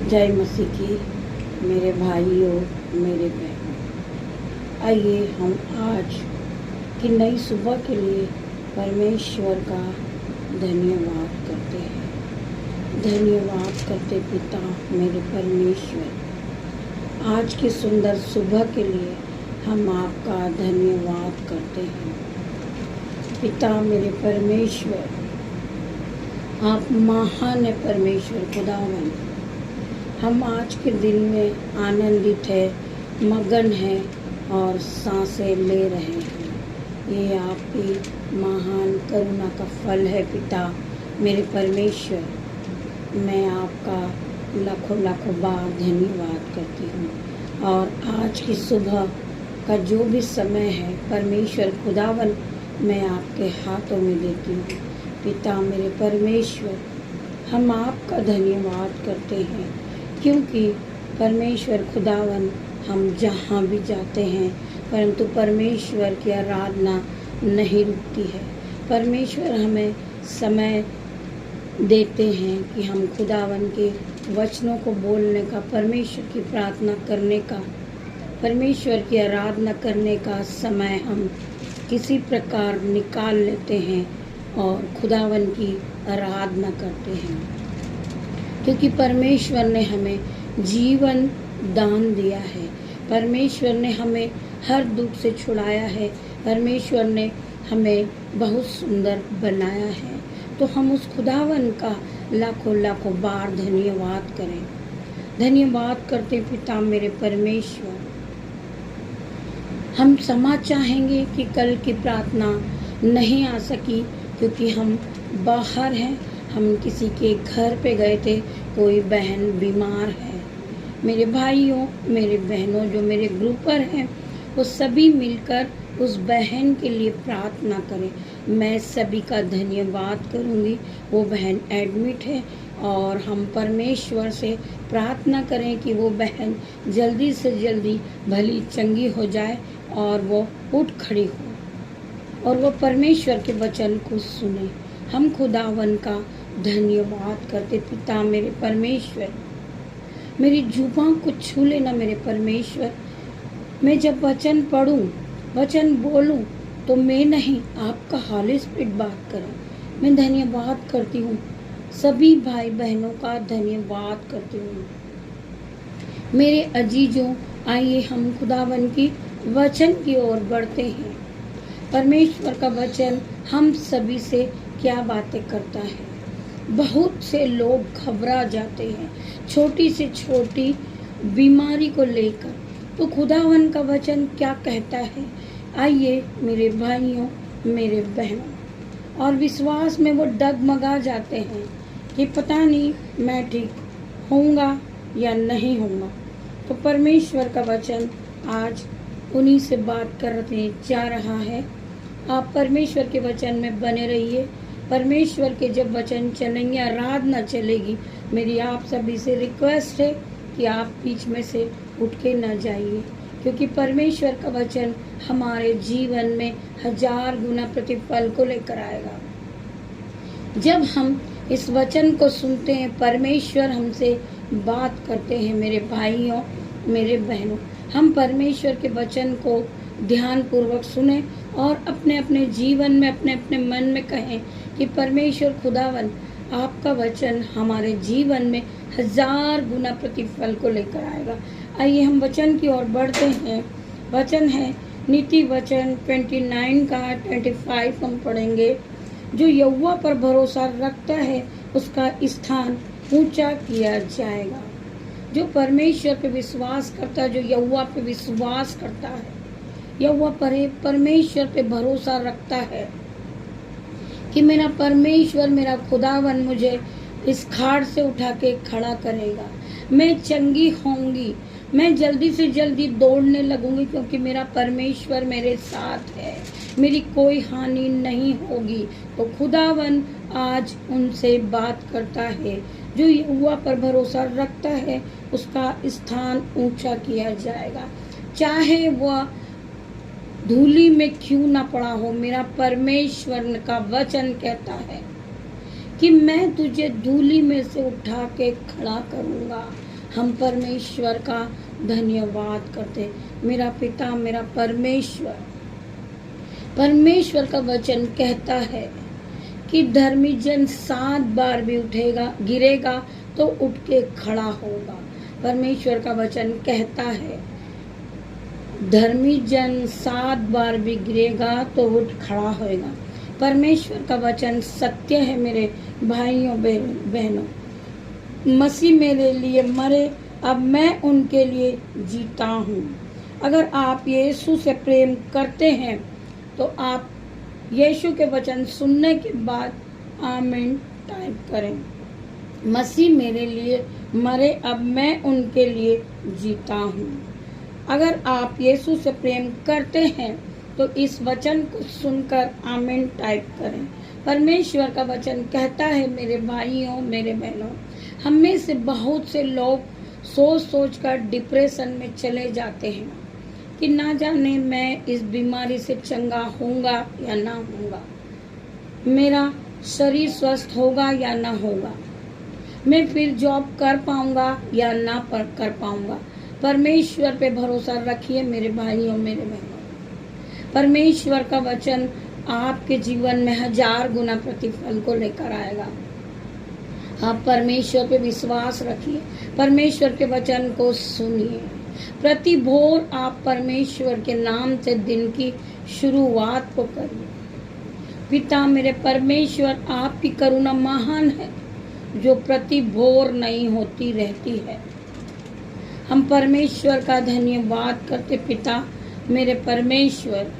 जय मसीह की मेरे भाइयों, मेरे बहनों, आइए हम आज की नई सुबह के लिए परमेश्वर का धन्यवाद करते हैं। धन्यवाद करते पिता मेरे परमेश्वर, आज की सुंदर सुबह के लिए हम आपका धन्यवाद करते हैं। पिता मेरे परमेश्वर, आप महान है परमेश्वर खुदावन। हम आज के दिन में आनंदित है, मगन है और सांसें ले रहे हैं। ये आपकी महान करुणा का फल है पिता मेरे परमेश्वर। मैं आपका लाखों लाखों बार धन्यवाद करती हूँ। और आज की सुबह का जो भी समय है परमेश्वर खुदावन, मैं आपके हाथों में देती हूँ। पिता मेरे परमेश्वर, हम आपका धन्यवाद करते हैं, क्योंकि परमेश्वर खुदावन हम जहाँ भी जाते हैं परंतु परमेश्वर की आराधना नहीं रुकती है। परमेश्वर हमें समय देते हैं कि हम खुदावन के वचनों को बोलने का, परमेश्वर की प्रार्थना करने का, परमेश्वर की आराधना करने का समय हम किसी प्रकार निकाल लेते हैं और खुदावन की आराधना करते हैं, क्योंकि परमेश्वर ने हमें जीवन दान दिया है। परमेश्वर ने हमें हर दुख से छुड़ाया है। परमेश्वर ने हमें बहुत सुंदर बनाया है। तो हम उस खुदावन का लाखों लाखों बार धन्यवाद करें। धन्यवाद करते पिता मेरे परमेश्वर। हम क्षमा चाहेंगे कि कल की प्रार्थना नहीं आ सकी, क्योंकि हम बाहर हैं। हम किसी के घर पे गए थे, कोई बहन बीमार है। मेरे भाइयों, मेरे बहनों, जो मेरे ग्रुपर हैं, वो सभी मिलकर उस बहन के लिए प्रार्थना करें। मैं सभी का धन्यवाद करूंगी। वो बहन एडमिट है और हम परमेश्वर से प्रार्थना करें कि वो बहन जल्दी से जल्दी भली चंगी हो जाए और वो उठ खड़ी हो और वो परमेश्वर के वचन को सुने। हम खुदावन का धन्यवाद करते पिता मेरे परमेश्वर। मेरी जुबान को छू लेना मेरे परमेश्वर। मैं जब वचन पढ़ूं, वचन बोलूं, तो मैं नहीं, आपका होली स्पिरिट बात करें। मैं धन्यवाद करती हूँ, सभी भाई बहनों का धन्यवाद करती हूँ। मेरे अजीजों, आइए हम खुदावन की वचन की ओर बढ़ते हैं। परमेश्वर का वचन हम सभी से क्या बातें करता है। बहुत से लोग घबरा जाते हैं छोटी से छोटी बीमारी को लेकर। तो खुदावन का वचन क्या कहता है, आइए मेरे भाइयों, मेरे बहनों। और विश्वास में वो डगमगा जाते हैं कि पता नहीं मैं ठीक होऊंगा या नहीं होऊंगा। तो परमेश्वर का वचन आज उन्हीं से बात करने जा रहा है। आप परमेश्वर के वचन में बने रहिए। परमेश्वर के जब वचन चलेंगे, आराधना चलेगी। मेरी आप सभी से रिक्वेस्ट है कि आप बीच में से उठ के न जाइए, क्योंकि परमेश्वर का वचन हमारे जीवन में 1000 गुना प्रतिफल को लेकर आएगा। जब हम इस वचन को सुनते हैं, परमेश्वर हमसे बात करते हैं। मेरे भाइयों, मेरे बहनों, हम परमेश्वर के वचन को ध्यान पूर्वक सुने और अपने अपने जीवन में, अपने अपने मन में कहें कि परमेश्वर खुदावन, आपका वचन हमारे जीवन में 1000 गुना प्रतिफल को लेकर आएगा। आइए हम वचन की ओर बढ़ते हैं। वचन है नीति वचन 29 का 25 हम पढ़ेंगे। जो यहोवा पर भरोसा रखता है उसका स्थान ऊंचा किया जाएगा। जो परमेश्वर पे विश्वास करता है, जो यहोवा पे विश्वास करता है, यहोवा पर परमेश्वर पे भरोसा रखता है कि मेरा परमेश्वर, मेरा खुदावन मुझे इस खाड़ से उठा के खड़ा करेगा। मैं चंगी होंगी, मैं जल्दी से जल्दी दौड़ने लगूंगी, क्योंकि मेरा परमेश्वर मेरे साथ है, मेरी कोई हानि नहीं होगी। तो खुदावन आज उनसे बात करता है। जो यहोवा पर भरोसा रखता है उसका स्थान ऊंचा किया जाएगा, चाहे वह धूली में क्यों ना पड़ा हो। मेरा परमेश्वर का वचन कहता है कि मैं तुझे धूली में से उठा के खड़ा करूंगा। हम परमेश्वर का धन्यवाद करते। मेरा पिता, मेरा परमेश्वर, परमेश्वर का वचन कहता है कि धर्मी जन 7 बार भी उठेगा, गिरेगा तो उठ के खड़ा होगा। परमेश्वर का वचन कहता है धर्मी जन 7 बार भी गिरेगा तो उठ खड़ा होएगा। परमेश्वर का वचन सत्य है मेरे भाइयों बहनों। मसीह मेरे लिए मरे, अब मैं उनके लिए जीता हूँ। अगर आप यीशु से प्रेम करते हैं तो आप यीशु के वचन सुनने के बाद आमीन टाइप करें। मसीह मेरे लिए मरे, अब मैं उनके लिए जीता हूँ। अगर आप यीशु से प्रेम करते हैं तो इस वचन को सुनकर आमीन टाइप करें। परमेश्वर का वचन कहता है मेरे भाइयों, मेरे बहनों, हम में से बहुत से लोग सोच सोच कर डिप्रेशन में चले जाते हैं कि ना जाने मैं इस बीमारी से चंगा होऊंगा या ना होऊंगा, मेरा शरीर स्वस्थ होगा या ना होगा, मैं फिर जॉब कर पाऊंगा या ना कर पाऊंगा। परमेश्वर पे भरोसा रखिए मेरे भाइयों, मेरे बहनों। परमेश्वर का वचन आपके जीवन में 1000 गुना प्रतिफल को लेकर आएगा। आप परमेश्वर पे विश्वास रखिए, परमेश्वर के वचन को सुनिए। प्रति भोर आप परमेश्वर के नाम से दिन की शुरुआत को करिए। पिता मेरे परमेश्वर, आपकी करुणा महान है जो प्रति भोर नहीं होती रहती है। हम परमेश्वर का धन्यवाद करते। पिता मेरे परमेश्वर,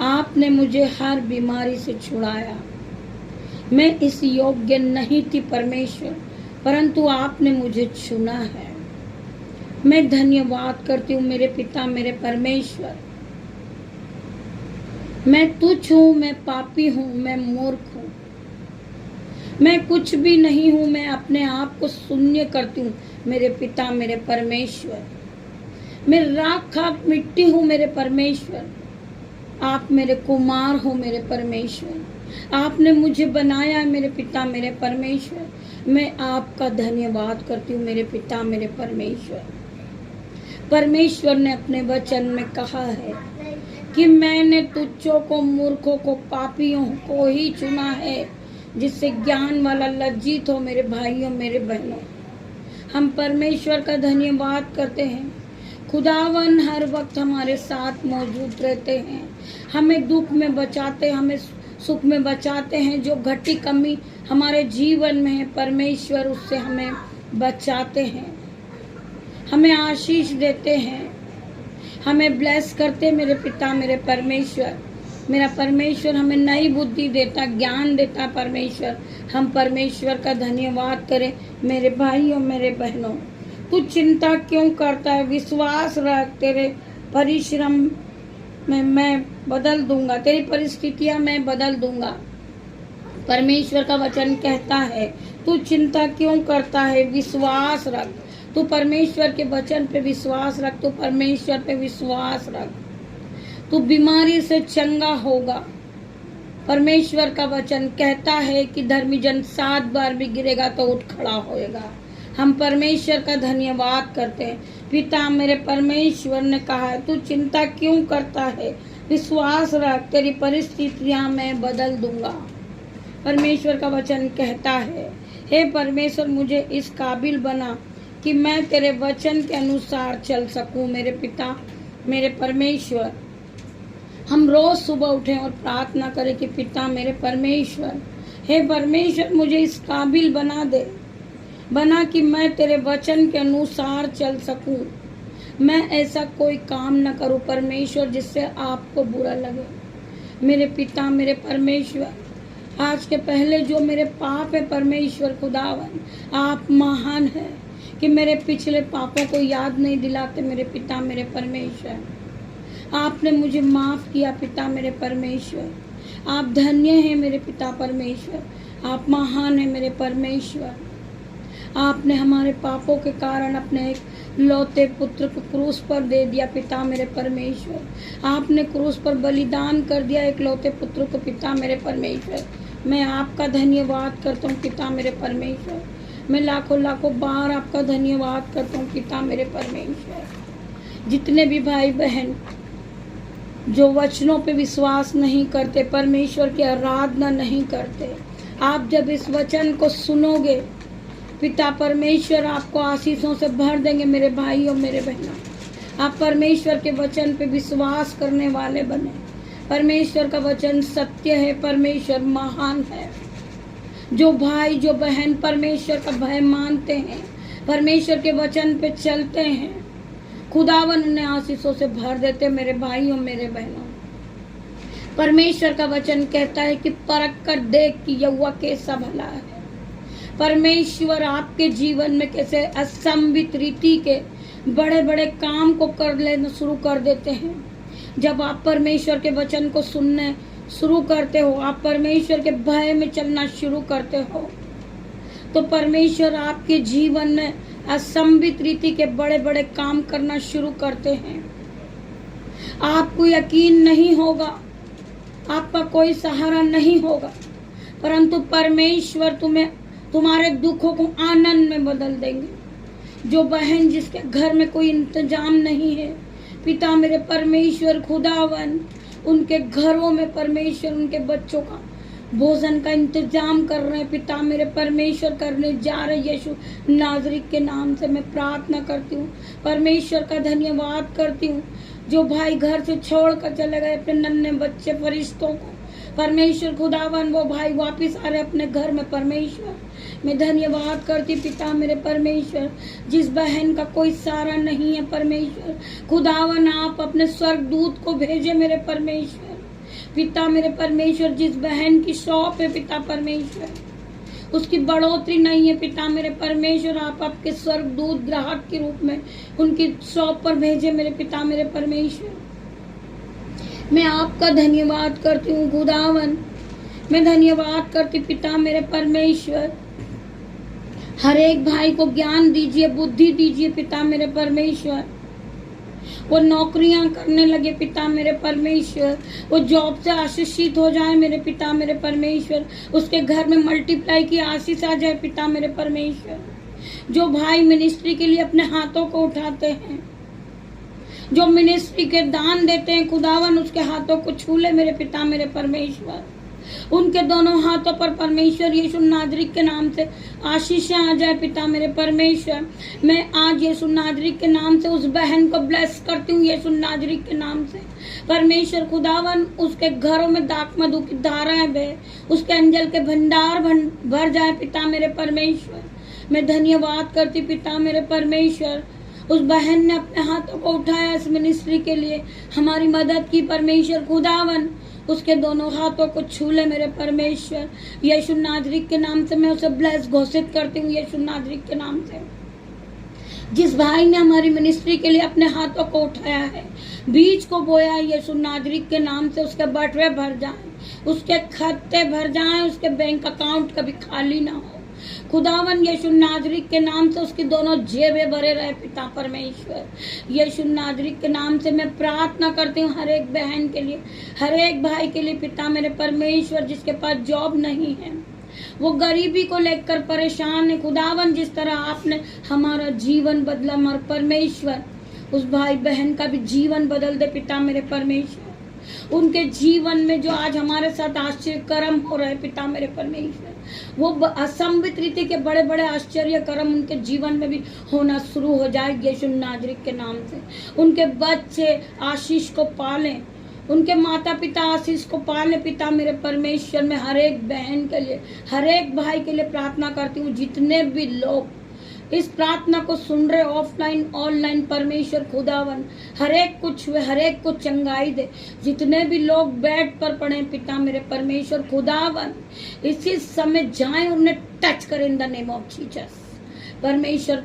आपने मुझे हर बीमारी से छुड़ाया। मैं इस योग्य नहीं थी परमेश्वर, परंतु आपने मुझे चुना है। मैं धन्यवाद करती हूँ मेरे पिता, मेरे परमेश्वर। मैं तुच्छ हूँ, मैं पापी हूँ, मैं मूर्ख हूँ, मैं कुछ भी नहीं हूँ। मैं अपने आप को शून्य करती हूँ मेरे पिता, मेरे परमेश्वर। मैं राख मिट्टी हूँ मेरे परमेश्वर। आप मेरे कुमार हो मेरे परमेश्वर। आपने मुझे बनाया है मेरे पिता, मेरे परमेश्वर। मैं आपका धन्यवाद करती हूँ मेरे पिता, मेरे परमेश्वर। परमेश्वर ने अपने वचन में कहा है कि मैंने तुच्छों को, मूर्खों को, पापियों को ही चुना है, जिससे ज्ञान वाला लज्जित हो मेरे भाइयों, मेरे बहनों। हम परमेश्वर का धन्यवाद करते हैं। खुदावन हर वक्त हमारे साथ मौजूद रहते हैं, हमें दुख में बचाते, हमें सुख में बचाते हैं। जो घटी कमी हमारे जीवन में है, परमेश्वर उससे हमें बचाते हैं, हमें आशीष देते हैं, हमें ब्लेस करते मेरे पिता, मेरे परमेश्वर। मेरा परमेश्वर हमें नई बुद्धि देता, ज्ञान देता परमेश्वर। हम परमेश्वर का धन्यवाद करें मेरे भाइयों, मेरे बहनों। तू चिंता क्यों करता है? विश्वास रख, तेरे परिश्रम में मैं बदल दूंगा, तेरी परिस्थितियां मैं बदल दूंगा। परमेश्वर का वचन कहता है तू चिंता क्यों करता है? विश्वास रख। तू परमेश्वर के वचन पे विश्वास रख, तू परमेश्वर पे विश्वास रख, तू बीमारी से चंगा होगा। परमेश्वर का वचन कहता है कि धर्मी जन 7 बार भी गिरेगा तो उठ खड़ा होएगा। हम परमेश्वर का धन्यवाद करते हैं। पिता मेरे परमेश्वर ने कहा है तू चिंता क्यों करता है? विश्वास रख, तेरी परिस्थितियां मैं बदल दूंगा। परमेश्वर का वचन कहता है हे परमेश्वर, मुझे इस काबिल बना कि मैं तेरे वचन के अनुसार चल सकूं। मेरे पिता, मेरे परमेश्वर, हम रोज सुबह उठें और प्रार्थना करें कि पिता मेरे परमेश्वर, हे परमेश्वर, मुझे इस काबिल बना दे, बना कि मैं तेरे वचन के अनुसार चल सकूं। मैं ऐसा कोई काम न करूं परमेश्वर जिससे आपको बुरा लगे। मेरे पिता, मेरे परमेश्वर, आज के पहले जो मेरे पाप है परमेश्वर खुदावन, आप महान है कि मेरे पिछले पापों को याद नहीं दिलाते। मेरे पिता, मेरे परमेश्वर, आपने मुझे माफ किया। पिता मेरे परमेश्वर, आप धन्य हैं मेरे पिता परमेश्वर, आप महान हैं मेरे परमेश्वर। आपने हमारे पापों के कारण अपने एक लौते पुत्र को क्रूस पर दे दिया। पिता मेरे परमेश्वर, आपने क्रूस पर बलिदान कर दिया एक लौते पुत्र को। पिता मेरे परमेश्वर, मैं आपका धन्यवाद करता हूँ। पिता मेरे परमेश्वर, मैं लाखों लाखों बार आपका धन्यवाद करता हूँ पिता मेरे परमेश्वर। जितने भी भाई बहन जो वचनों पे विश्वास नहीं करते, परमेश्वर की आराधना नहीं करते, आप जब इस वचन को सुनोगे पिता परमेश्वर आपको आशीषों से भर देंगे। मेरे भाई और मेरे बहनों, आप परमेश्वर के वचन पे विश्वास करने वाले बने। परमेश्वर का वचन सत्य है, परमेश्वर महान है। जो भाई जो बहन परमेश्वर का भय मानते हैं, परमेश्वर के वचन पे चलते हैं, खुदावन उन्हें आशीषों से भर देते। मेरे भाइयों मेरे बहनों, परमेश्वर का वचन कहता है कि परख कर देख कि यहोवा कैसा भला है। परमेश्वर आपके जीवन में कैसे असंभित रीति के बड़े बड़े काम को कर लेना शुरू कर देते हैं। जब आप परमेश्वर के वचन को सुनने शुरू करते हो, आप परमेश्वर के भय में चलना शुरू करते हो, तो परमेश्वर आपके जीवन में असंभित रीति के बड़े बड़े काम करना शुरू करते हैं। आपको यकीन नहीं होगा, आपका कोई सहारा नहीं होगा, परंतु परमेश्वर तुम्हारे दुखों को आनंद में बदल देंगे। जो बहन जिसके घर में कोई इंतजाम नहीं है, पिता मेरे परमेश्वर खुदावन उनके घरों में परमेश्वर उनके बच्चों का भोजन का इंतजाम कर रहे हैं। पिता मेरे परमेश्वर करने जा रहे यीशु नाजरीत के नाम से मैं प्रार्थना करती हूँ, परमेश्वर का धन्यवाद करती हूँ। जो भाई घर से छोड़ कर चले गए अपने नन्हे बच्चे फरिश्तों को, परमेश्वर खुदावन वो भाई वापिस आ रहे अपने घर में, परमेश्वर मैं धन्यवाद करती पिता मेरे परमेश्वर। जिस बहन का कोई सहारा नहीं है परमेश्वर खुदावन आप अपने स्वर्गदूत को भेजे मेरे परमेश्वर। पिता मेरे परमेश्वर जिस बहन की शॉप है पिता परमेश्वर उसकी बढ़ोतरी नहीं है, पिता मेरे परमेश्वर आप आपके स्वर्गदूत ग्राहक के रूप में उनकी शॉप पर भेजे मेरे पिता मेरे परमेश्वर। मैं आपका धन्यवाद करती हूँ खुदावन, मैं धन्यवाद करती पिता मेरे परमेश्वर। हर एक भाई को ज्ञान दीजिए, बुद्धि दीजिए पिता मेरे परमेश्वर। वो नौकरियां करने लगे पिता मेरे परमेश्वर, वो जॉब से आशीषित हो जाए मेरे पिता मेरे परमेश्वर। उसके घर में मल्टीप्लाई की आशीष आ जाए पिता मेरे परमेश्वर। जो भाई मिनिस्ट्री के लिए अपने हाथों को उठाते हैं, जो मिनिस्ट्री के दान देते हैं खुदावन उसके हाथों को छू ले मेरे पिता मेरे परमेश्वर। उनके दोनों हाथों पर परमेश्वर यीशु नाजरीत के नाम से आशीषें आ जाए पिता मेरे परमेश्वर। मैं आज यीशु नाजरीत के नाम से उस बहन को ब्लेस करती हूँ यीशु नाजरीत के नाम से। परमेश्वर खुदावन उसके घरों में दाख मधु की धाराएं बहे, उसके अंजल के भंडार भर जाए पिता मेरे परमेश्वर। मैं धन्यवाद करती पिता मेरे परमेश्वर। उस बहन ने अपने हाथों को उठाया इस मिनिस्ट्री के लिए, हमारी मदद की परमेश्वर खुदावन। उसके दोनों हाथों को छू ले मेरे परमेश्वर। यीशु नाजरीत के नाम से मैं उसे ब्लेस घोषित करती हूँ यीशु नाजरीत के नाम से। जिस भाई ने हमारी मिनिस्ट्री के लिए अपने हाथों को उठाया है, बीज को बोया यीशु नाजरीत के नाम से, उसके बटवे भर जाएं, उसके खाते भर जाएं, उसके बैंक अकाउंट कभी खाली ना हो खुदावन। यीशु नाजरीत के नाम से उसकी दोनों जेबें भरे रहे पिता परमेश्वर। यीशु नाजरीत के नाम से मैं प्रार्थना करती हूँ हर एक बहन के लिए, हर एक भाई के लिए पिता मेरे परमेश्वर जिसके पास जॉब नहीं है, वो गरीबी को लेकर परेशान है खुदावन। जिस तरह आपने हमारा जीवन बदला हमारे परमेश्वर, उस भाई बहन का भी जीवन बदल दे पिता मेरे परमेश्वर। उनके जीवन में जो आज हमारे साथ आश्चर्य कर्म हो रहे पिता मेरे परमेश्वर, वो असंभित रीति के बड़े बड़े आश्चर्य कर्म उनके जीवन में भी होना शुरू हो जाए यीशु नाजरीत के नाम से। उनके बच्चे आशीष को पालें, उनके माता पिता आशीष को पालें पिता मेरे परमेश्वर। मैं हर एक बहन के लिए, हर एक भाई के लिए प्रार्थना करती हूँ। जितने भी लोग इस प्रार्थना को सुन रहे ऑफलाइन ऑनलाइन, परमेश्वर खुदावन हर एक को चंगाई दे। जितने भी लोग बेड पर पड़े पिता मेरे परमेश्वर खुदावन इसी समय जाएं, उन्हें टच करें in the name of Jesus परमेश्वर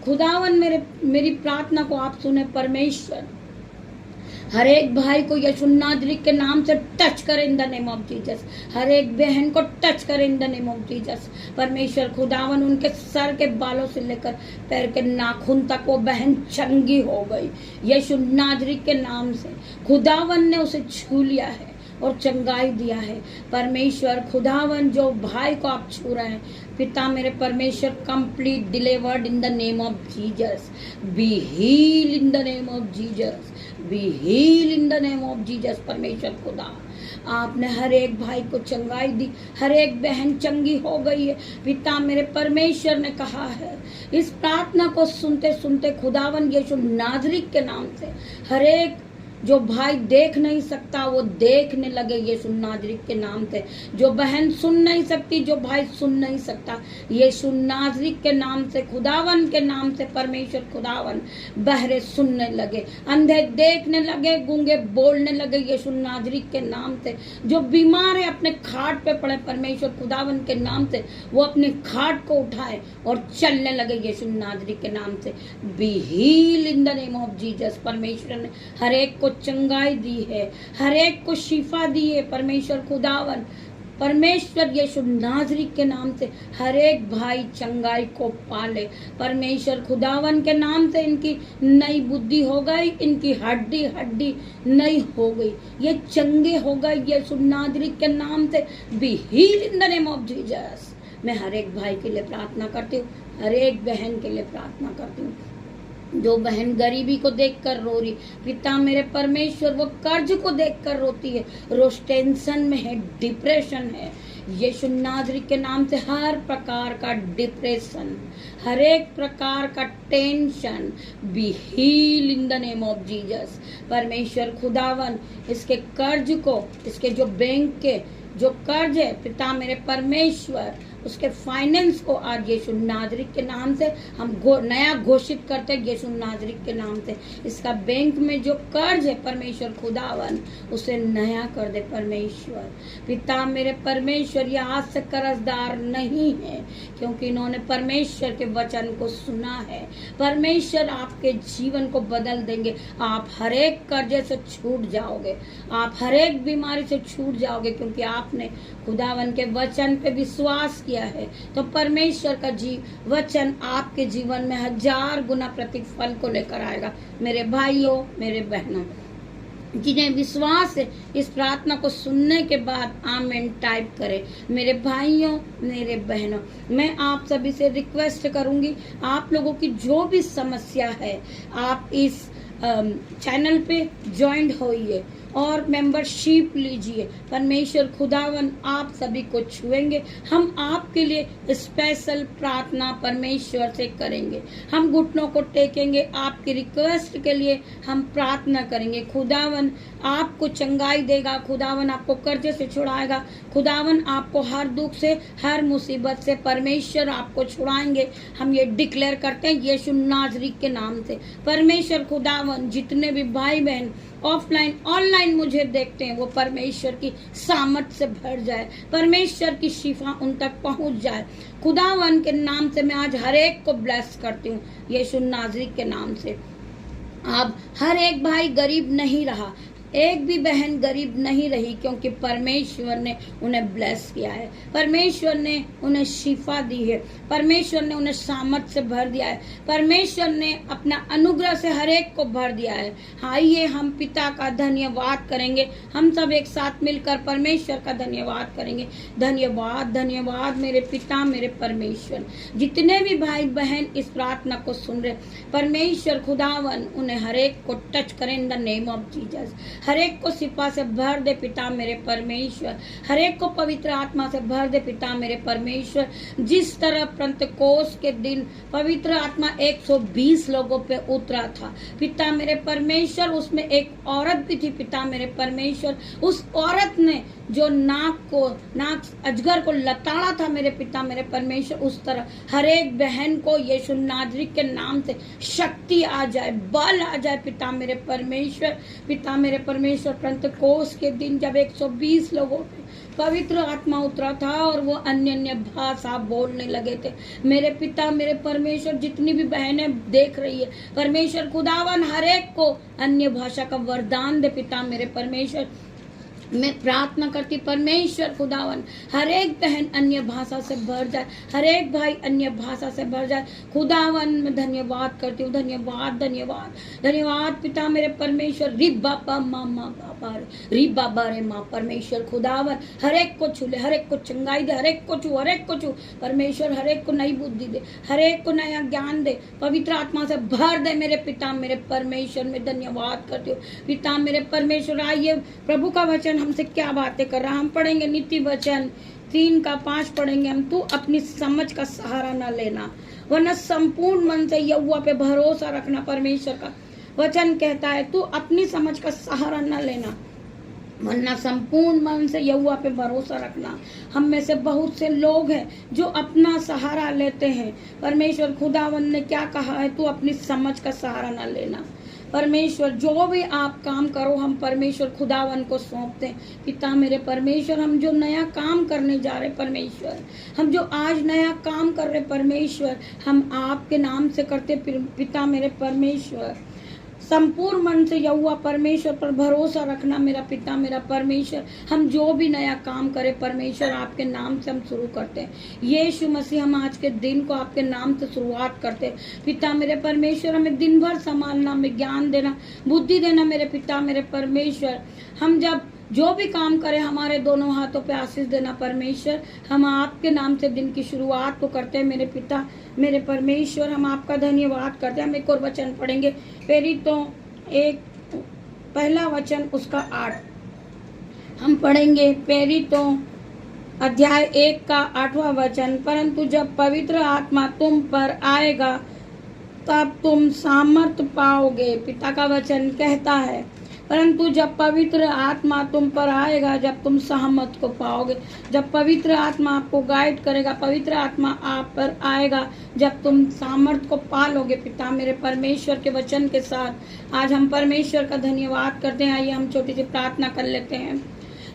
खुदावन मेरी प्रार्थना को आप सुने परमेश्वर। हर एक भाई को यीशु नाजरीत के नाम से टच करें in the name of Jesus. हर एक बहन को टच करें in the name of Jesus परमेश्वर खुदावन। उनके सर के बालों से लेकर पैर के नाखून तक वो बहन चंगी हो गई यीशु नाजरीत के नाम से। खुदावन ने उसे छू लिया है और चंगाई दिया है परमेश्वर खुदावन। जो भाई को आप छू रहे हैं पिता मेरे परमेश्वर, complete delivered in the name of Jesus, be heal in the name of Jesus, be heal in the name of Jesus. परमेश्वर खुदा, आपने हर एक भाई को चंगाई दी, हर एक बहन चंगी हो गई है। पिता मेरे परमेश्वर ने कहा है, इस प्रार्थना को सुनते सुनते खुदावन यीशु नाज़री के नाम से हर एक जो भाई देख नहीं सकता वो देखने लगे यीशु नाज़री के नाम से। जो बहन सुन नहीं सकती, जो भाई सुन नहीं सकता, यीशु नाज़री के नाम से, खुदावन के नाम से परमेश्वर खुदावन, बहरे सुनने लगे, अंधे देखने लगे, गूंगे बोलने लगे यीशु नाज़री के नाम से। जो बीमार है अपने खाट पे पड़े, परमेश्वर खुदावन के नाम से वो अपने खाट को उठाए और चलने लगे यीशु नाज़री के नाम से। Be heal in the name of Jesus. परमेश्वर ने हर एक को चंगाई दी है, हर एक को शिफा दी है। परमेश्वर खुदावन, परमेश्वर यीशु नाज़री के नाम से हर एक भाई चंगाई को पाले। परमेश्वर खुदावन के नाम से इनकी नई बुद्धि हो गई, इनकी हड्डी हड्डी नई हो गई, ये चंगे हो गए यीशु नाज़री के नाम से। Be heal in the name of Jesus. मैं हर एक भाई के लिए प्रार्थना करती हूँ, हर एक बहन के लिए प्रार्थना करती हूँ। जो बहन गरीबी को देखकर रो रही, पिता मेरे परमेश्वर वो कर्ज को देखकर रोती है, रोज टेंशन में है, डिप्रेशन है, यीशु नाज़री के नाम से हर प्रकार का डिप्रेशन, हर एक प्रकार का tension, be heal in the name of Jesus. परमेश्वर खुदावन, इसके कर्ज को, इसके जो बैंक के जो कर्ज है, पिता मेरे परमेश्वर उसके फाइनेंस को आज यीशु नाज़री के नाम से हम नया घोषित करते हैं यीशु नाज़री के नाम से। इसका बैंक में जो कर्ज है परमेश्वर खुदावन उसे नया कर दे परमेश्वर। पिता मेरे परमेश्वर, ये आज से कर्जदार नहीं है क्योंकि इन्होंने परमेश्वर के वचन को सुना है। परमेश्वर आपके जीवन को बदल देंगे, आप हर एक कर्जे से छूट जाओगे, आप हर एक बीमारी से छूट जाओगे क्योंकि आपने खुदावन के वचन पे विश्वास किया है। तो परमेश्वर का वचन आपके जीवन में 1000 गुना प्रतिफल को लेकर आएगा। मेरे भाइयों, मेरे बहनों, जिन्हें विश्वास है इस प्रार्थना को सुनने के बाद आमीन टाइप करें। मेरे भाइयों, मेरे बहनों, मैं आप सभी से रिक्वेस्ट करूंगी, आप लोगों की जो भी समस्या है आप इस चैनल पे ज्वाइंट होइए और मेंबरशिप लीजिए। परमेश्वर खुदावन आप सभी को छुएंगे। हम आपके लिए स्पेशल प्रार्थना परमेश्वर से करेंगे, हम घुटनों को टेकेंगे, आपकी रिक्वेस्ट के लिए हम प्रार्थना करेंगे। खुदावन आपको चंगाई देगा, खुदावन आपको कर्जे से छुड़ाएगा, खुदावन आपको हर दुख से, हर मुसीबत से परमेश्वर आपको छुड़ाएंगे। हम ये डिक्लेयर करते हैं यीशु नाज़री के नाम से। परमेश्वर खुदावन, जितने भी भाई बहन ऑफलाइन ऑनलाइन मुझे देखते हैं वो परमेश्वर की सामर्थ से भर जाए, परमेश्वर की शिफा उन तक पहुंच जाए। खुदावन के नाम से मैं आज हर एक को ब्लेस करती हूँ यीशु नाज़री के नाम से। अब हर एक भाई गरीब नहीं रहा, एक भी बहन गरीब नहीं रही क्योंकि परमेश्वर ने उन्हें ब्लेस किया है, परमेश्वर ने उन्हें शिफा दी है, परमेश्वर ने उन्हें सामर्थ से भर दिया है, परमेश्वर ने अपना अनुग्रह से हर एक को भर दिया है। आइए हम पिता का धन्यवाद करेंगे, हम सब एक साथ मिलकर परमेश्वर का धन्यवाद करेंगे। धन्यवाद, धन्यवाद मेरे पिता, मेरे परमेश्वर। जितने भी भाई बहन इस प्रार्थना को सुन रहे, परमेश्वर खुदावन उन्हें हर एक को टच करें in the name of Jesus. हर एक को शिफा से भर दे पिता मेरे परमेश्वर, हर एक को पवित्र आत्मा से भर दे पिता मेरे परमेश्वर। जिस तरह पंतेकोस्त के दिन पवित्र आत्मा 120 लोगों पे उतरा था पिता मेरे परमेश्वर, उसमें एक औरत भी थी पिता मेरे परमेश्वर। उस औरत ने जो नाक अजगर को लताड़ा था मेरे पिता मेरे परमेश्वर, उस तरह हर एक बहन को यीशु नाज़री के नाम से शक्ति आ जाए, बल आ जाए पिता मेरे परमेश्वर। पिता मेरे परमेश्वर, पंतेकोस्त के दिन जब 120 लोगों पे पवित्र आत्मा उतरा था और वो अन्य अन्य भाषा बोलने लगे थे, मेरे पिता मेरे परमेश्वर, जितनी भी बहनें देख रही है परमेश्वर खुदावन हर एक को अन्य भाषा का वरदान दे पिता मेरे परमेश्वर। मैं प्रार्थना करती परमेश्वर खुदावन हर एक बहन अन्य भाषा से भर जाए, हर एक भाई अन्य भाषा से भर जाए। खुदावन मैं धन्यवाद करती हूँ, धन्यवाद धन्यवाद धन्यवाद पिता मेरे परमेश्वर। री बाबा मामा बाबा री बाबा रे माँ परमेश्वर खुदावन हर एक को छू ले, हर एक को चंगाई दे, हर एक को छू, हर एक को छू परमेश्वर, हर एक को नई बुद्धि दे, हर एक को नया ज्ञान दे, पवित्र आत्मा से भर दे मेरे पिता मेरे परमेश्वर। मैं धन्यवाद करती हूँ पिता मेरे परमेश्वर। आइए प्रभु का वचन हमसे क्या बातें कर रहा है। हम पढ़ेंगे नीति वचन 3-5 पढ़ेंगे हम। तू अपनी समझ का सहारा न लेना वरना संपूर्ण मन से यहोवा पे भरोसा रखना। परमेश्वर का वचन कहता है तू अपनी समझ का सहारा न लेना वरना संपूर्ण मन से यहोवा पे भरोसा रखना। हम में से बहुत से लोग हैं जो अपना सहारा लेते हैं। परमेश्वर खुदावन ने क्या कहा है, तू अपनी समझ का सहारा न लेना। परमेश्वर जो भी आप काम करो हम परमेश्वर खुदावन को सौंपते हैं। पिता मेरे परमेश्वर हम जो नया काम करने जा रहे परमेश्वर, हम जो आज नया काम कर रहे परमेश्वर, हम आपके नाम से करते पिता मेरे परमेश्वर। संपूर्ण मन से यहोवा परमेश्वर पर भरोसा रखना मेरा पिता मेरा परमेश्वर। हम जो भी नया काम करें परमेश्वर आपके नाम से हम शुरू करते हैं। यीशु मसीह हम आज के दिन को आपके नाम से शुरुआत करते हैं। पिता मेरे परमेश्वर हमें दिन भर संभालना, हमें ज्ञान देना, बुद्धि देना मेरे पिता मेरे परमेश्वर। हम जब जो भी काम करें हमारे दोनों हाथों पे आशीष देना परमेश्वर। हम आपके नाम से दिन की शुरुआत को करते हैं मेरे पिता मेरे परमेश्वर। हम आपका धन्यवाद करते हैं। हम एक और वचन पढ़ेंगे प्रेरितों 1 पहला वचन उसका 8 हम पढ़ेंगे। प्रेरितों अध्याय 1 का 8वां वचन। परंतु जब पवित्र आत्मा तुम पर आएगा तब तुम सामर्थ पाओगे। पिता का वचन कहता है परंतु जब पवित्र आत्मा तुम पर आएगा जब तुम सहमत को पाओगे। जब पवित्र आत्मा आपको गाइड करेगा, पवित्र आत्मा आप पर आएगा जब तुम सामर्थ को पालोगे। पिता मेरे परमेश्वर के वचन के साथ आज हम परमेश्वर का धन्यवाद करते हैं। आइए हम छोटी सी प्रार्थना कर लेते हैं।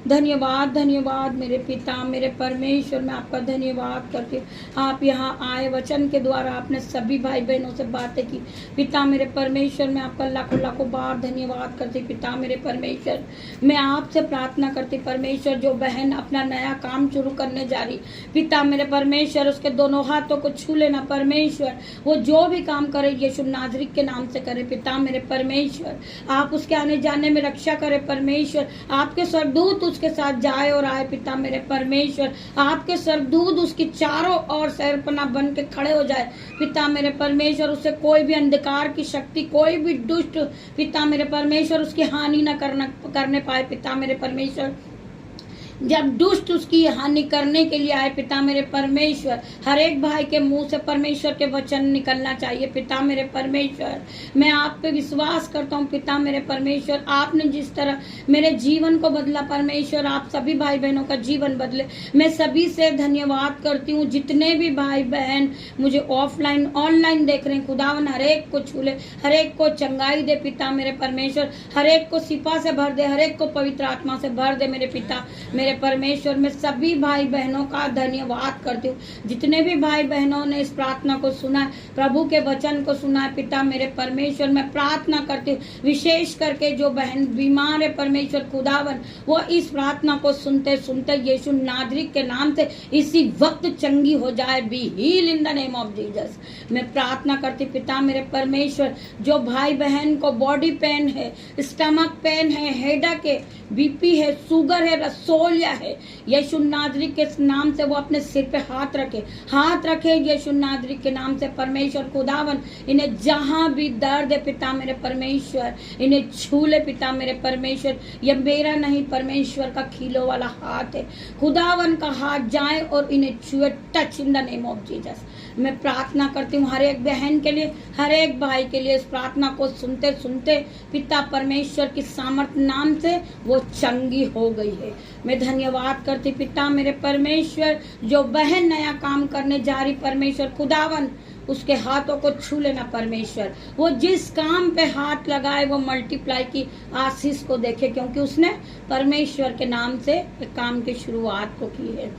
धन्यवाद धन्यवाद मेरे पिता मेरे परमेश्वर। मैं आपका धन्यवाद करती हूँ आप यहाँ आए वचन के द्वारा आपने सभी भाई बहनों से बातें की। पिता मेरे परमेश्वर मैं आपका लाखों लाखों बार धन्यवाद करती। पिता मेरे परमेश्वर मैं आपसे प्रार्थना करती परमेश्वर जो बहन अपना नया काम शुरू करने जा रही पिता मेरे परमेश्वर उसके दोनों हाथों को छू लेना परमेश्वर। वो जो भी काम करे यीशु नाज़री के नाम से करे पिता मेरे परमेश्वर। आप उसके आने जाने में रक्षा करे परमेश्वर। आपके स्वर्गदूत उसके साथ जाए और आए पिता मेरे परमेश्वर। आपके स्वर्गदूत उसकी चारों ओर शहरपनाह बन के खड़े हो जाए पिता मेरे परमेश्वर। उसे कोई भी अंधकार की शक्ति कोई भी दुष्ट पिता मेरे परमेश्वर उसकी हानि न करने पाए पिता मेरे परमेश्वर। जब दुष्ट उसकी हानि करने के लिए आए पिता मेरे परमेश्वर हर एक भाई के मुंह से परमेश्वर के वचन निकलना चाहिए पिता मेरे परमेश्वर। मैं आप पे विश्वास करता हूँ पिता मेरे परमेश्वर। आपने जिस तरह मेरे जीवन को बदला परमेश्वर आप सभी भाई बहनों का जीवन बदले। मैं सभी से धन्यवाद करती हूँ जितने भी भाई बहन मुझे ऑफलाइन ऑनलाइन देख रहे हैं खुदावन हर एक को छू ले, हर एक को चंगाई दे पिता मेरे परमेश्वर। हर एक को सिपा से भर दे, हर एक को पवित्र आत्मा से भर दे मेरे पिता मेरे परमेश्वर। मैं सभी भाई बहनों का धन्यवाद करती हूँ जितने भी भाई बहनों ने इस प्रार्थना को सुना है, प्रभु के वचन को सुना है पिता मेरे परमेश्वर। मैं प्रार्थना करती हूँ विशेष करके जो बहन बीमार है परमेश्वर खुदावन वो इस प्रार्थना को सुनते सुनते यीशु नाज़री के नाम से इसी वक्त चंगी हो जाए। Be heal in the name of Jesus. मैं प्रार्थना करती पिता मेरे परमेश्वर जो भाई बहन को बॉडी पेन है, स्टमक पेन है, हेडेक है, बीपी है, शुगर है, रसोलिया है, यीशु नाज़री के नाम से वो अपने सिर पे हाथ रखे यीशु नाज़री के नाम से परमेश्वर खुदावन। इन्हें जहां भी दर्द है पिता मेरे परमेश्वर इन्हें छू ले पिता मेरे परमेश्वर। ये मेरा नहीं परमेश्वर का खीलो वाला हाथ है खुदावन का हाथ जाए और इन्हें छुए। Touch in the name of Jesus. मैं प्रार्थना करती हूँ हर एक बहन के लिए, हर एक भाई के लिए। इस प्रार्थना को सुनते सुनते पिता परमेश्वर की सामर्थ नाम से वो चंगी हो गई है। मैं धन्यवाद करती पिता मेरे परमेश्वर जो बहन नया काम करने जा रही परमेश्वर खुदावन उसके हाथों को छू लेना परमेश्वर। वो जिस काम पे हाथ लगाए वो मल्टीप्लाई की आशीष को देखे क्योंकि उसने परमेश्वर के नाम से एक काम की शुरुआत को की है।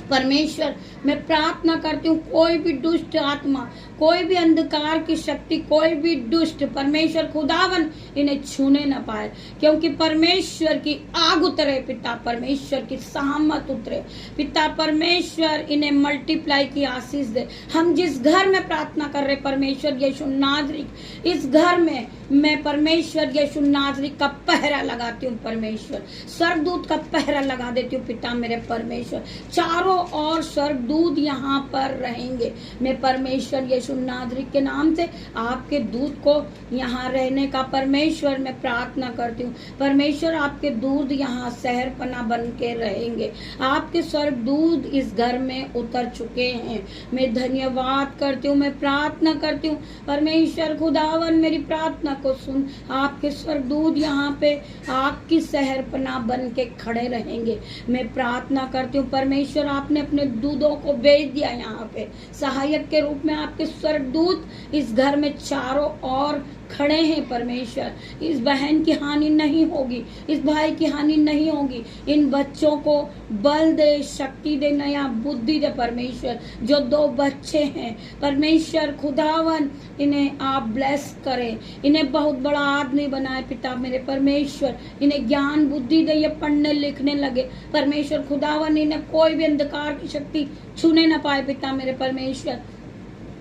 परमेश्वर मैं प्रार्थना करती हूँ कोई भी दुष्ट आत्मा, कोई भी अंधकार की शक्ति, कोई भी दुष्ट, परमेश्वर खुदावन इन्हें छूने न पाए, क्योंकि परमेश्वर की आग उतरे पिता, परमेश्वर की सहमत उतरे पिता, परमेश्वर इन्हें मल्टीप्लाई की आशीष दे। हम जिस घर में प्रार्थना कर रहे परमेश्वर यीशु नाज़री, इस घर में मैं परमेश्वर यीशु नाज़री का पहरा लगाती हूँ, परमेश्वर स्वर्गदूत का पहरा लगा देती हूँ पिता मेरे परमेश्वर, चारों ओर स्वर्गदूत यहाँ पर रहेंगे। मैं परमेश्वर यीशु नाज़री के नाम से आपके दूत को यहाँ रहने का परमेश्वर मैं प्रार्थना करती हूँ। परमेश्वर आपके दूत यहाँ शहर पना बन के रहेंगे, आपके स्वर्गदूत इस घर में उतर चुके हैं। मैं धन्यवाद करती हूँ, मैं प्रार्थना करती हूँ परमेश्वर खुदावन मेरी प्रार्थना को सुन, आपके स्वर्गदूत यहाँ पे आपकी शहर पना बन के खड़े रहेंगे। मैं प्रार्थना करती हूँ परमेश्वर आपने अपने दूतों को भेज दिया यहाँ पे सहायक के रूप में, आपके स्वर्गदूत इस घर में चारों ओर खड़े हैं। परमेश्वर इस बहन की हानि नहीं होगी, इस भाई की हानि नहीं होगी, इन बच्चों को बल दे, शक्ति दे, नया बुद्धि दे परमेश्वर। जो 2 बच्चे हैं परमेश्वर खुदावन इन्हें आप ब्लेस करें, इन्हें बहुत बड़ा आदमी बनाए पिता मेरे परमेश्वर, इन्हें ज्ञान बुद्धि दे, ये पढ़ने लिखने लगे परमेश्वर खुदावन, इन्हें कोई भी अंधकार की शक्ति छूने न पाए पिता मेरे परमेश्वर।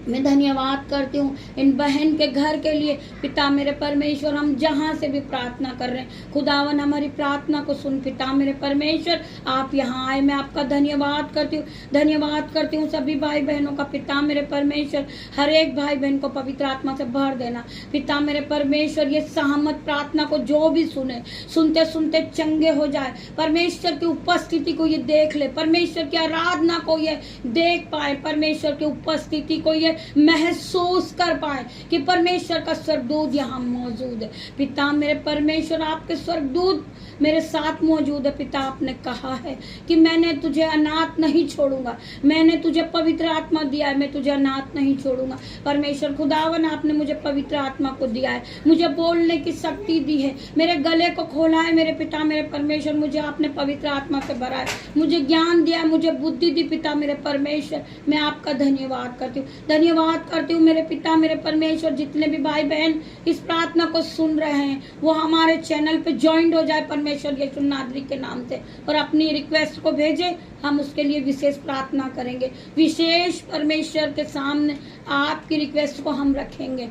मैं धन्यवाद करती हूँ इन बहन के घर के लिए पिता मेरे परमेश्वर। हम जहाँ से भी प्रार्थना कर रहे हैं खुदावन हमारी प्रार्थना को सुन पिता मेरे परमेश्वर, आप यहाँ आए, मैं आपका धन्यवाद करती हूँ। धन्यवाद करती हूँ सभी भाई बहनों का पिता मेरे परमेश्वर, हर एक भाई बहन को पवित्र आत्मा से भर देना पिता मेरे परमेश्वर। ये सहमत प्रार्थना को जो भी सुने, सुनते सुनते चंगे हो जाए, परमेश्वर की उपस्थिति को ये देख ले, परमेश्वर की आराधना को ये देख पाए, परमेश्वर की उपस्थिति को ये महसूस कर पाए कि परमेश्वर का स्वर्गदूत यहाँ मौजूद है पिता मेरे परमेश्वर। आपके स्वर्गदूत मेरे साथ मौजूद है पिता। आपने कहा है कि मैंने तुझे अनाथ नहीं छोड़ूंगा, मैंने तुझे पवित्र आत्मा दिया है, मैं तुझे अनाथ नहीं छोड़ूंगा परमेश्वर खुदावन। आपने मुझे पवित्र आत्मा को दिया है, मुझे बोलने की शक्ति दी है, मेरे गले को खोला है मेरे पिता मेरे परमेश्वर, मुझे आपने पवित्र आत्मा से भरा है, मुझे ज्ञान दिया है, मुझे बुद्धि दी पिता मेरे परमेश्वर। मैं आपका धन्यवाद करती हूँ, धन्यवाद करती हूँ मेरे पिता मेरे परमेश्वर। जितने भी भाई बहन इस प्रार्थना को सुन रहे हैं वो हमारे चैनल पे ज्वाइंट हो जाए परमेश्वर यीशु नाज़री के नाम से, और अपनी रिक्वेस्ट को भेजे, हम उसके लिए विशेष प्रार्थना करेंगे। विशेष परमेश्वर के सामने आपकी रिक्वेस्ट को हम रखेंगे।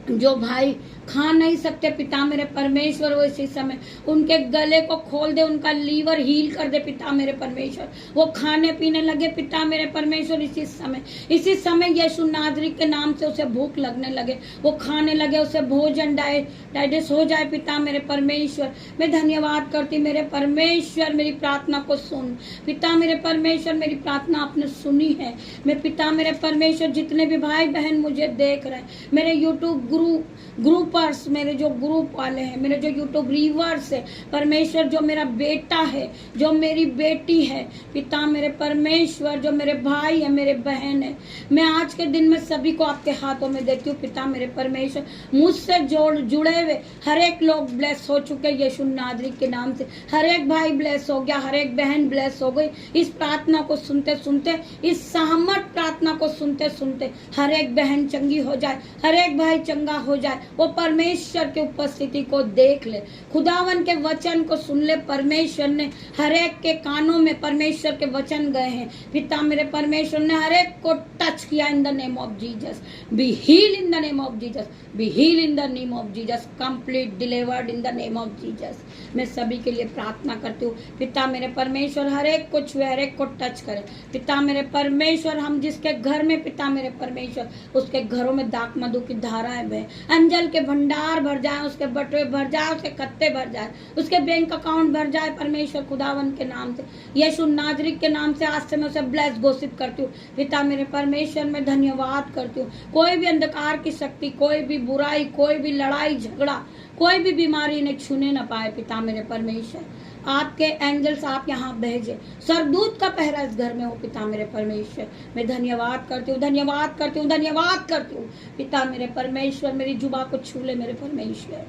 जो भाई खा नहीं सकते पिता मेरे परमेश्वर, वो इसी समय उनके गले को खोल दे, उनका लीवर हील कर दे पिता मेरे परमेश्वर, वो खाने पीने लगे पिता मेरे परमेश्वर। इसी समय यीशु नाज़री के नाम से उसे भूख लगने लगे, वो खाने लगे, उसे भोजन डाइजेस्ट हो जाए पिता मेरे परमेश्वर। मैं धन्यवाद करती मेरे परमेश्वर, मेरी प्रार्थना को सुन पिता मेरे परमेश्वर, मेरी प्रार्थना आपने सुनी है। मैं पिता मेरे परमेश्वर जितने भी भाई बहन मुझे देख रहे हैं, मेरे यूट्यूब ग्रुपर्स, मेरे जो ग्रुप वाले हैं, मेरे जो यूट्यूब व्यूअर्स है परमेश्वर, जो मेरा बेटा है, जो मेरी बेटी है पिता मेरे परमेश्वर, जो मेरे भाई है, मेरे बहन है, मैं आज के दिन में सभी को आपके हाथों में देती हूँ पिता मेरे परमेश्वर। मुझसे जुड़े हुए हर एक लोग ब्लेस हो चुके यीशु नाज़री के नाम से, हर एक भाई ब्लेस हो गया, हर एक बहन ब्लेस हो गई। इस प्रार्थना को सुनते सुनते, इस सहमत प्रार्थना को सुनते सुनते हर एक बहन चंगी हो जाए, हर एक भाई चंगा हो जाए, वो परमेश्वर की उपस्थिति को देख ले, खुदावन के वचन को सुन ले। परमेश्वर ने हर एक के कानों में परमेश्वर के वचन गए हैं पिता मेरे परमेश्वर ने हर एक को टच किया। In the name of Jesus be heal, in the name of Jesus be heal, in the name of Jesus complete delivered in the name of Jesus. मैं सभी के लिए प्रार्थना करती हूँ पिता मेरे परमेश्वर, हर एक को छुए, हर एक को टच करे पिता मेरे परमेश्वर। हम जिसके घर में पिता मेरे परमेश्वर, उसके घरों में दाख मधु की धाराएं बहे, अंजल के भंडार भर जाए, उसके बटुए भर जाए, उसके कत्ते भर जाए, उसके बैंक अकाउंट भर जाए परमेश्वर खुदावन के नाम से, यीशु नाज़री के नाम से। आज से मैं उसे ब्लेस घोषित करती हूँ पिता मेरे परमेश्वर। मैं धन्यवाद करती हूँ, कोई भी अंधकार की शक्ति, कोई भी बुराई, कोई भी लड़ाई झगड़ा, कोई भी बीमारी इन्हें छूने न पाए पिता मेरे परमेश्वर। आपके एंजल्स आप यहाँ भेजे, स्वर्गदूत का पहरा इस घर में हो पिता मेरे परमेश्वर। मैं धन्यवाद करती हूँ, धन्यवाद करती हूँ, धन्यवाद करती हूँ पिता मेरे परमेश्वर। मेरी जुबा को छू ले मेरे परमेश्वर।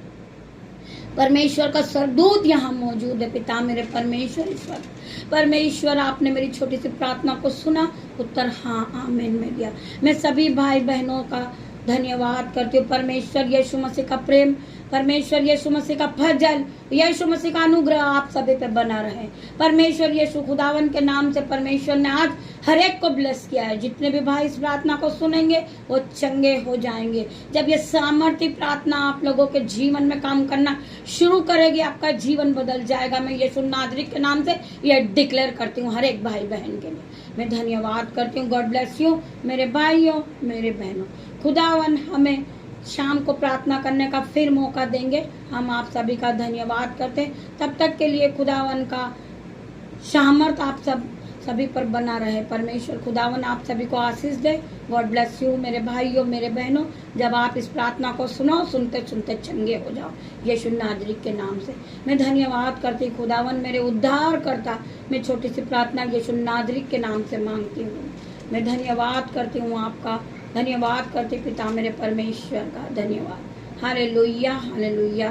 परमेश्वर का स्वर्गदूत यहाँ मौजूद है पिता मेरे परमेश्वर। इस वक्त परमेश्वर आपने मेरी छोटी सी प्रार्थना को सुना, उत्तर हाँ आमीन में दिया। मैं सभी भाई बहनों का धन्यवाद करती हूँ। परमेश्वर यीशु मसीह का प्रेम, परमेश्वर यीशु मसीह का फजल, यीशु मसीह का अनुग्रह आप सभी पे बना रहे। परमेश्वर यीशु खुदावन के नाम से परमेश्वर ने आज हर एक को ब्लेस किया है। जितने भी भाई इस प्रार्थना को सुनेंगे वो चंगे हो जाएंगे। जब ये सामर्थ्य प्रार्थना आप लोगों के जीवन में काम करना शुरू करेगी, आपका जीवन बदल जाएगा। मैं यीशु नाज़री के नाम से ये डिक्लेयर करती हूँ हर एक भाई बहन के लिए। मैं धन्यवाद करती हूँ। गॉड ब्लेस यू मेरे भाइयों, मेरे बहनों। खुदावन हमें शाम को प्रार्थना करने का फिर मौका देंगे। हम आप सभी का धन्यवाद करते हैं। तब तक के लिए खुदावन का सामर्थ आप सभी पर बना रहे। परमेश्वर खुदावन आप सभी को आशीष दे। गॉड ब्लेस यू मेरे भाइयों, मेरे बहनों। जब आप इस प्रार्थना को सुनो, सुनते सुनते चंगे हो जाओ यीशु नाज़री के नाम से। मैं धन्यवाद करती खुदावन मेरे उद्धार करता। मैं छोटी सी प्रार्थना यीशु नाज़री के नाम से मांगती हूँ। मैं धन्यवाद करती हूँ आपका, धन्यवाद करती पिता मेरे परमेश्वर का। धन्यवाद। Hallelujah, hallelujah.